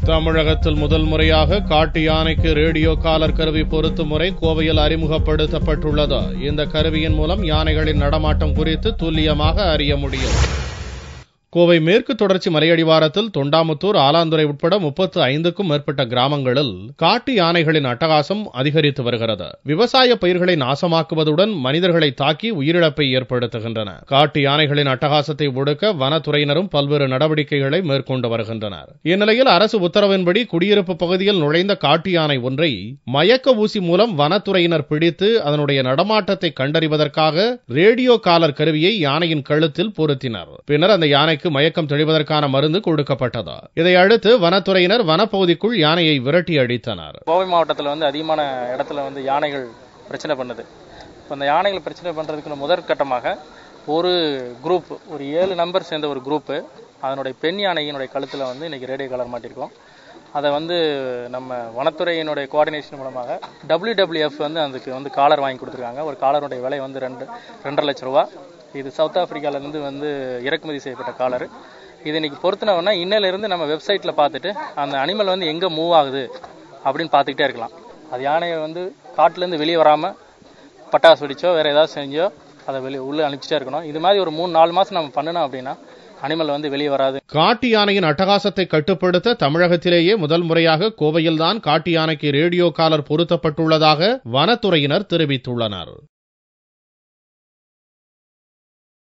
தமிழகத்தில் முதல் முறையாக காட்டு யானைக்கு ரேடியோ காலர் கருவி பொருத்தும் முறை கோவையில் அறிமுகப்படுத்தப்பட்டுள்ளது. இந்த கருவியின் மூலம் யானைகளின் நடமாட்டம் குறித்து துல்லியமாக அறிய முடியும். கோவை மேற்கு தொடர்ச்சி மலையடிவாரத்தில் தொண்டாமுத்தூர், ஆலாந்துறை உட்பட 35க்கும் மேற்பட்ட கிராமங்களில் காட்டு யானைகளின் அட்டகாசம் அதிகரித்து வருகிறது. விவசாய பயிர்களை நாசமாக்குவதுடன் மனிதர்களை தாக்கி உயிரிழப்பை ஏற்படுத்துகின்றன. காட்டு யானைகளின் அட்டகாசத்தை ஒடுக்க வனத்துறையினரும் பல்வேறு நடவடிக்கைகளை மேற்கொண்டு வருகின்றனர். இந்நிலையில் அரசு உத்தரவின்படி குடியிருப்பு பகுதியில் நுழைந்த காட்டு யானை ஒன்றை மயக்க ஊசி மூலம் வனத்துறையினர் பிடித்து அதனுடைய நடமாட்டத்தை கண்டறிவதற்காக ரேடியோ காலர் கருவியை யானையின் கழுத்தில் பொருத்தினர். பின்னர் அந்த யானை மயக்கம் தெளிவதற்கான மருந்து கொடுக்கப்பட்டது. இதையடுத்து வனத்துறையினர் வனப்பகுதிக்குள் யானையை விரட்டி அடித்தனர். கோவை மாவட்டத்தில் அதிகமான இடத்துல யானைகள் பிரச்சனை பண்ணுது. அந்த யானைகள் பிரச்சனை பண்றதுக்கு முதற்கட்டமாக ஒரு குரூப், ஒரு 7 நம்பர் சேர்ந்த ஒரு குரூப், அதனுடைய பெண் யானையினுடைய கழுத்துல இன்னைக்கு ரேடியோ காலர் மாட்டிருக்கோம். அதை நம்ம வனத்துறையினுடைய கோஆர்டினேஷன் மூலமாக WWF அதுக்கு காலர் வாங்கி கொடுத்துருக்காங்க. ஒரு காலருடைய விலை 2.5 லட்சம் ரூபா. இது சவுத் ஆப்பிரிக்காவிலிருந்து இறக்குமதி செய்யப்பட்ட காலர். இது இன்னைக்கு பொருத்தினோம்னா இன்னிலிருந்து நம்ம வெப்சைட்டில் பார்த்துட்டு அந்த அனிமல் எங்கே மூவ் ஆகுது அப்படின்னு பார்த்துக்கிட்டே இருக்கலாம். அது யானையை காட்டிலேருந்து வெளியே வராமல் பட்டாசு வெடிச்சோ வேறு ஏதாவது செஞ்சோ அதை உள்ளே அனுப்பிச்சிட்டே இருக்கணும். இது மாதிரி ஒரு 3-4 மாதம் நம்ம பண்ணணும் அப்படின்னா அனிமல் வெளியே வராது. காட்டு யானையின் அட்டகாசத்தை கட்டுப்படுத்த தமிழகத்திலேயே முதல் முறையாக கோவையில்தான் காட்டு யானைக்கு ரேடியோ காலர் பொருத்தப்பட்டுள்ளதாக வனத்துறையினர் தெரிவித்துள்ளனர்.